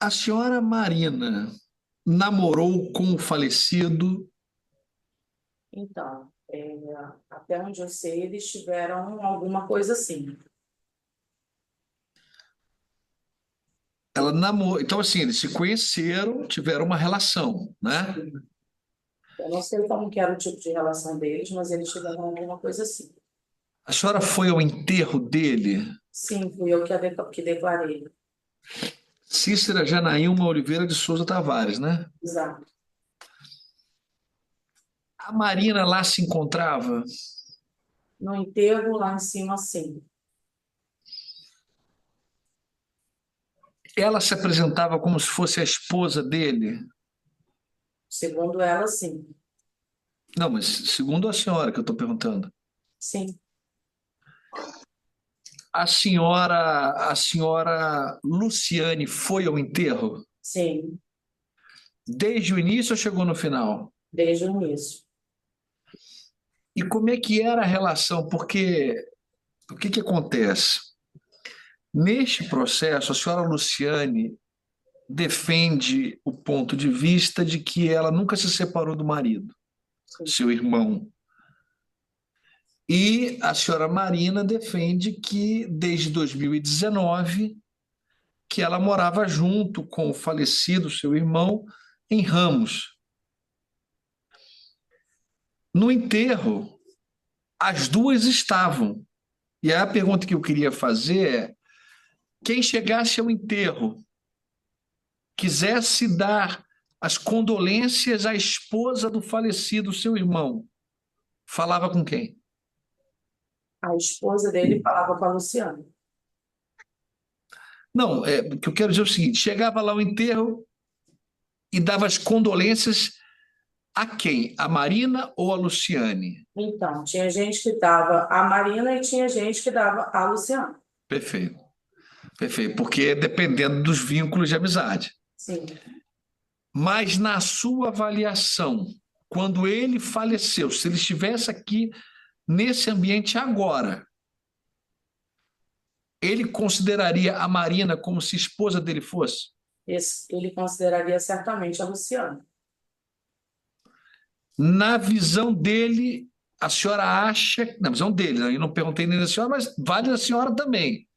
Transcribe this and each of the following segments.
A senhora Marina namorou com o falecido. Então, até onde eu sei, eles tiveram alguma coisa assim. Ela namorou. Então, assim, eles se conheceram, tiveram uma relação, né? Eu não sei como que era o tipo de relação deles, mas eles tiveram alguma coisa assim. A senhora foi ao enterro dele? Sim, fui eu que declarei. Cícera Janaíma Oliveira de Souza Tavares, né? Exato. A Marina lá se encontrava? No enterro, lá em cima, sim. Ela se apresentava como se fosse a esposa dele? Segundo ela, sim. Não, mas segundo a senhora que eu estou perguntando. Sim, A senhora Luciane foi ao enterro? sim, Desde o início ou chegou no final? desde o início. E como é que era a relação? Porque o que que acontece? Neste processo, a senhora Luciane defende o ponto de vista de que ela nunca se separou do marido, Sim. seu irmão. E a senhora Marina defende que desde 2019 que ela morava junto com o falecido seu irmão em Ramos. No enterro, as duas estavam. E aí a pergunta que eu queria fazer é: quem chegasse ao enterro quisesse dar as condolências à esposa do falecido seu irmão, falava com quem? A esposa dele falava com a Luciana. Não, o que eu quero dizer é o seguinte: chegava lá ao enterro e dava as condolências a quem? A Marina ou a Luciane? Então, tinha gente que dava a Marina e tinha gente que dava a Luciana. Perfeito, perfeito, porque dependendo dos vínculos de amizade. Sim. Mas na sua avaliação, quando ele faleceu, se ele estivesse aqui nesse ambiente agora, ele consideraria a Marina como se esposa dele fosse? Ele consideraria certamente a Luciana. Na visão dele, a senhora acha, na visão dele, né? Eu não perguntei nem da senhora, mas vale da senhora também.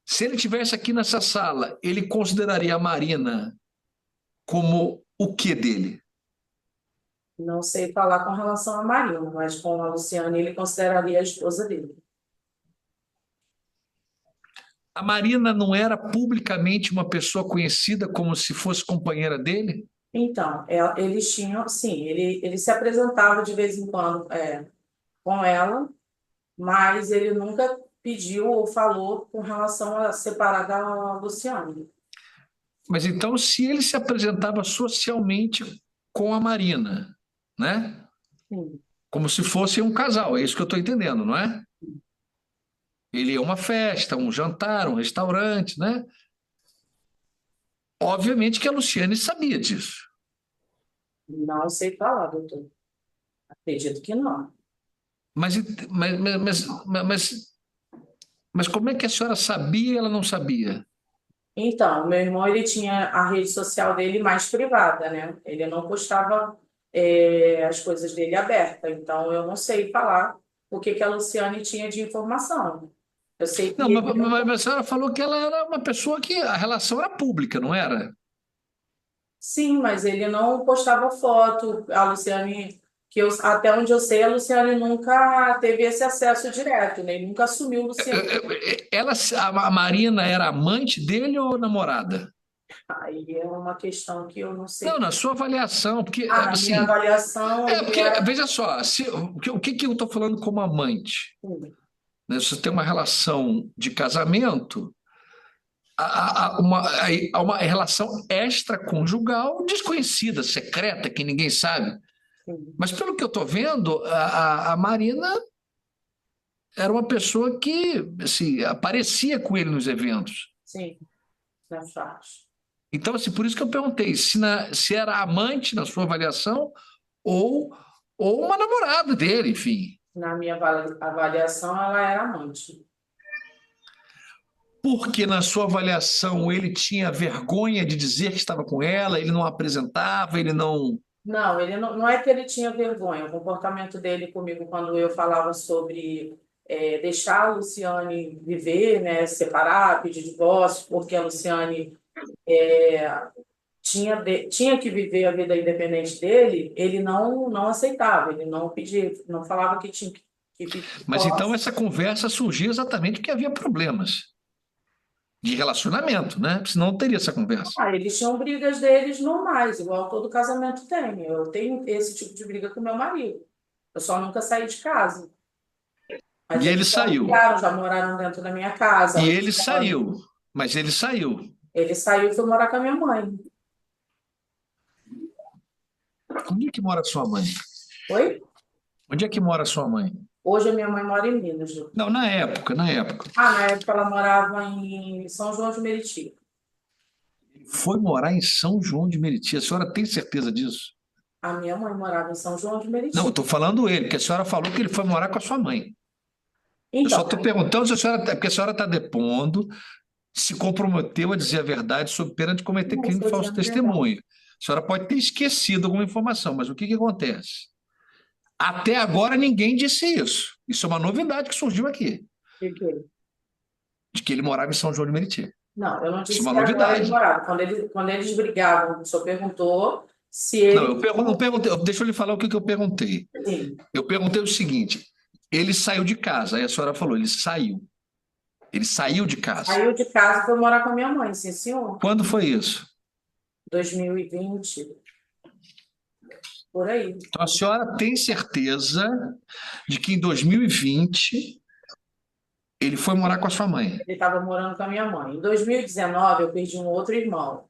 Se ele tivesse aqui nessa sala, ele consideraria a Marina como o que dele? Não sei falar com relação a Marina, mas com a Luciana ele consideraria a esposa dele. A Marina não era publicamente uma pessoa conhecida como se fosse companheira dele? Então, eles tinham, sim, ele se apresentava de vez em quando com ela, mas ele nunca pediu ou falou com relação a separar da Luciana. Mas então, se ele se apresentava socialmente com a Marina, né? Sim, Como se fosse um casal, é isso que eu estou entendendo, não é? Ele ia a uma festa, um jantar, um restaurante, né? Obviamente que a Luciane sabia disso. não sei falar, doutor. Acredito que não. Mas, mas, mas, mas, mas como é que a senhora sabia e ela não sabia? Então, meu irmão, ele tinha a rede social dele mais privada, né? Ele não postava as coisas dele aberta. Então, eu não sei falar o que que a Luciane tinha de informação. Eu sei Não, que ele não... mas a senhora falou que ela era uma pessoa que a relação era pública, não era? Sim, mas ele não postava foto. A Luciane, até onde eu sei, a Luciane nunca teve esse acesso direto, né? Ele nunca assumiu o Luciane. Ela, a Marina era amante dele ou namorada? Aí é uma questão que eu não Não, sei. na sua avaliação, porque Ah, na minha assim, avaliação, ele porque era. veja só, o que que eu estou falando como amante? Sim, Né? Se você tem uma relação de casamento, há uma relação extraconjugal desconhecida, secreta, que ninguém sabe. sim, Mas pelo que eu estou vendo, a Marina era uma pessoa que assim, aparecia com ele nos eventos. sim, na fatos. Então, assim, por isso que eu perguntei se era amante na sua avaliação ou, ou uma namorada dele, enfim. Na minha avaliação, ela era amante. porque, na sua avaliação, ele tinha vergonha de dizer que estava com ela, ele não apresentava, ele não. Não, ele não é que ele tinha vergonha. O comportamento dele comigo, quando eu falava sobre deixar a Luciane viver, né, separar, pedir divórcio, porque a Luciane tinha que viver a vida independente dele, ele não aceitava, ele não pedia, não falava que tinha que pedir Mas então divórcio. essa conversa surgiu exatamente porque havia problemas de relacionamento, né? Senão não teria essa conversa. Ah, eles tinham brigas deles normais, igual todo casamento tem. Eu tenho esse tipo de briga com meu marido. Eu só nunca saí de casa. Mas E ele eles já saiu. brigaram, já moraram dentro da minha casa. E ele saiu. Mas ele saiu. Ele saiu e foi morar com a minha mãe. Onde é que mora sua mãe? Oi? Onde é que mora sua mãe? Hoje a minha mãe mora em Minas. Não, na época, na época. Ah, na época ela morava em São João de Meriti. Foi morar em São João de Meriti. A senhora tem certeza disso? A minha mãe morava em São João de Não, eu Meriti. estou falando ele, porque a senhora falou que ele foi morar com a sua mãe. Eu só Então, estou perguntando se a senhora, porque a senhora está depondo, se comprometeu a dizer a verdade sob pena de cometer não crime de estou falso dizendo a verdade. testemunho. A senhora pode ter esquecido alguma informação, mas o que que acontece? Até agora ninguém disse isso. Isso é uma novidade que surgiu aqui, De quê? de que ele morava em São João de Meriti. Não, eu não Isso é disse uma que agora ele novidade. morava. Quando eles brigavam, o senhor perguntou se Não, ele. não perguntei, deixa eu lhe falar o que que eu perguntei. Sim, Eu perguntei o seguinte: ele saiu de casa, aí a senhora falou, ele saiu. Ele saiu de casa. saiu de casa e foi morar com a minha mãe, sim, senhor. Quando foi isso? 2020, por aí. Então a senhora tem certeza de que em 2020 ele foi morar com a sua mãe? Ele estava morando com a minha mãe. Em 2019, eu perdi um outro irmão.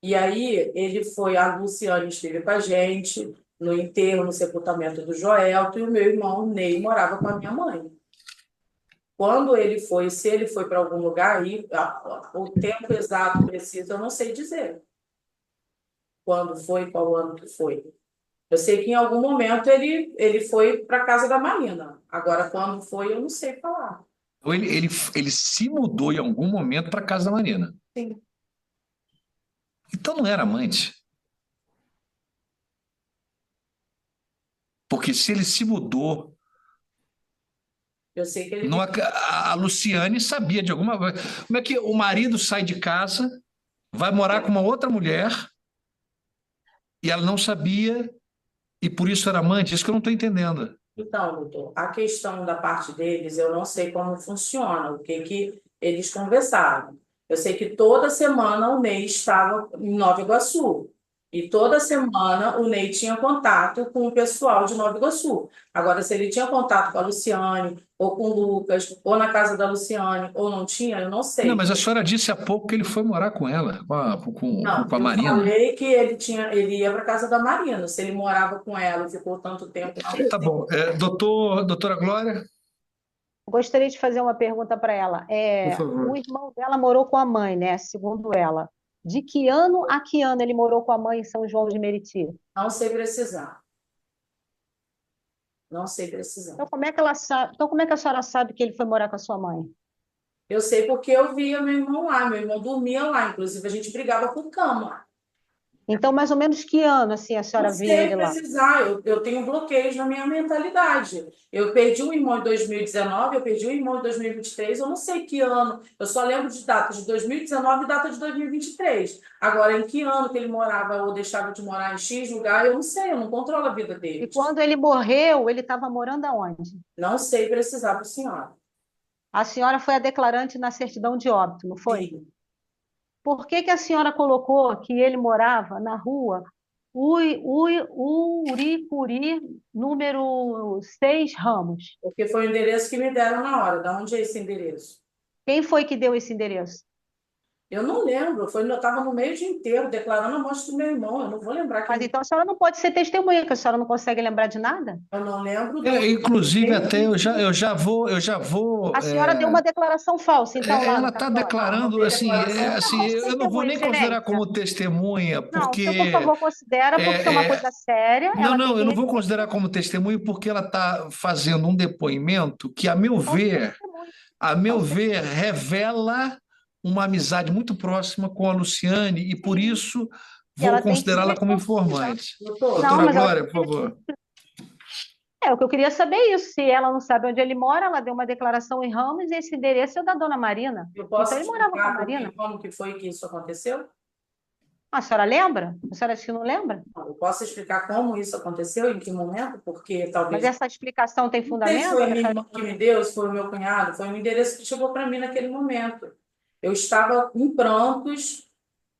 E aí, ele foi, a Luciane esteve com a gente no enterro, no sepultamento do Joelto, e o meu irmão Ney morava com a minha mãe. Quando ele foi, se ele foi para algum lugar, aí, o tempo exato, preciso, eu não sei dizer. Quando foi, qual ano que foi. Eu sei que em algum momento ele foi para a casa da Marina. Agora, quando foi, eu não sei falar. Ou ele se mudou em algum momento para casa da Marina? Sim. Então não era amante. Porque se ele se mudou, Eu sei que não, ele a Luciane sabia de alguma coisa. Como é que o marido sai de casa, vai morar com uma outra mulher e ela não sabia e por isso era amante? Isso que eu não estou entendendo. Então, doutor, a questão da parte deles, eu não sei como funciona, o que que eles conversaram. Eu sei que toda semana o Ney estava em Nova Iguaçu. E toda semana o Ney tinha contato com o pessoal de Nova Iguaçu. Agora, se ele tinha contato com a Luciane, ou com o Lucas, ou na casa da Luciane, ou não tinha, eu não Não, sei. mas a senhora disse há pouco que ele foi morar com ela, Não, com a eu Marina. falei que ele ia para casa da Marina. Se ele morava com ela e ficou tanto tempo, não Tá sei. bom. Doutora Glória, Gostaria de fazer uma pergunta para ela. por O favor. irmão dela morou com a mãe, né? Segundo ela. De que ano a que ano ele morou com a mãe em São João de Meriti? Não sei precisar. Não sei precisar. Então, como é que ela sabe? Então, como é que a senhora sabe que ele foi morar com a sua mãe? Eu sei porque eu via meu irmão lá, meu irmão dormia lá, inclusive a gente brigava por cama. Então, mais ou menos que ano, assim, a Não senhora via sei ele lá? precisar, eu tenho bloqueios na minha mentalidade. Eu perdi um irmão em 2019, eu perdi um irmão em 2023, eu não sei que ano, eu só lembro de data de 2019 e data de 2023. Agora, em que ano que ele morava ou deixava de morar em X lugar, eu não sei, eu não controlo a vida E deles. quando ele morreu, ele estava morando aonde? Não sei precisar para a senhora. A senhora foi a declarante na certidão de óbito, não foi? Sim. Por que que a senhora colocou que ele morava na rua Uricuri, número 6 Ramos? Porque foi o endereço que me deram na hora. Da onde é esse endereço? Quem foi que deu esse endereço? Eu não lembro. Eu estava no meio de inteiro declarando a morte do meu irmão. Eu não vou lembrar Mas quem. então a senhora não pode ser testemunha, que a senhora não consegue lembrar de nada? Eu não lembro do. Inclusive, até eu já vou. A senhora deu uma declaração falsa, então, lá Ela no está cartório. Não, não declarando tem assim, declaração. Então, assim, vamos ser eu não vou testemunha, nem considerar excelência. como testemunha, Não, o senhor, por porque favor, considera, porque é uma coisa séria, não, ela tem não, que eu não vou responder. considerar como testemunha porque ela está fazendo um depoimento que, a meu Então, seja ver, testemunha. a meu Então, ver, revela uma amizade muito próxima com a Luciane e, por isso, E ela vou tem que se considerá-la como responsabilizar. informante. Doutor, Não, Doutora mas ela Glória, tem por que se favor. É, o que eu queria saber é isso. Se ela não sabe onde ele mora, ela deu uma declaração em Ramos e esse endereço é o da dona Marina. eu posso Então ele morava com a explicar Marina. como que foi que isso aconteceu? A senhora lembra? A senhora acha que não lembra? Não, eu posso explicar como isso aconteceu, em que momento, porque Mas talvez. essa explicação tem Não sei se fundamento? foi a minha irmã que me deu, se foi o meu cunhado, foi um endereço que chegou para mim naquele momento. Eu estava em prantos,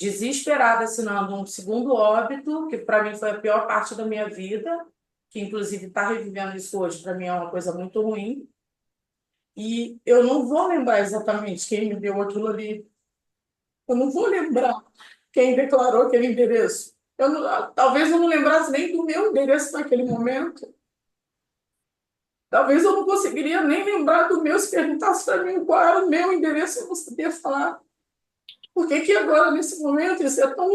desesperada, assinando um segundo óbito, que para mim foi a pior parte da minha vida, que inclusive está revivendo isso hoje, para mim é uma coisa muito ruim. E eu não vou lembrar exatamente quem me deu aquilo ali. Eu não vou lembrar quem declarou aquele endereço. Talvez eu não lembrasse nem do meu endereço naquele momento. Talvez eu não conseguiria nem lembrar do meu, se perguntasse para mim qual era o meu endereço, eu não sabia falar. Por que que agora, nesse momento, isso é tão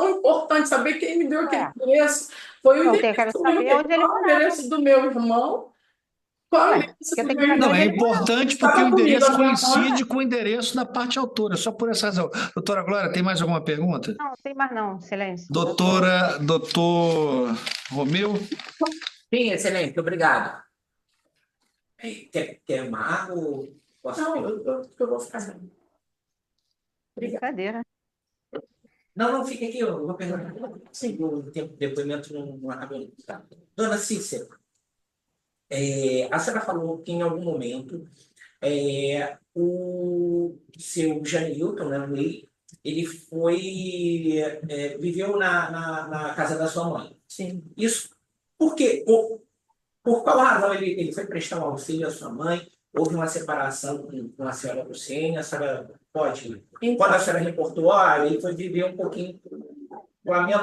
importante, saber quem me deu aquele endereço? Foi o Então, endereço eu quero do meu, saber onde ele qual o morava. endereço do meu irmão, qual o Ué, endereço eu do tenho que meu saber Não, irmão. onde é ele morava. importante porque o Estava comigo, a endereço minha mãe. coincide com o endereço da parte autora, só por essa razão. Doutora Glória, tem mais alguma pergunta? Não, não tem mais não, silêncio. Doutor Romeu? Sim, excelente, obrigado. Quer uma água ou posso Não, pedir? eu vou ficar bem. Obrigada. Brincadeira. Não, fica aqui, eu vou perguntar. Sim, o tempo de depoimento não acabou. Tá. Dona Cícera, a senhora falou que em algum momento o seu Janilton, né, o Ney, ele viveu na casa da sua mãe. Sim. Isso, por quê? Por qual razão ele foi prestar um auxílio à sua mãe? Houve uma separação com a senhora Lucene? A senhora pode... Então, Quando a senhora reportou, ele foi viver um pouquinho com a minha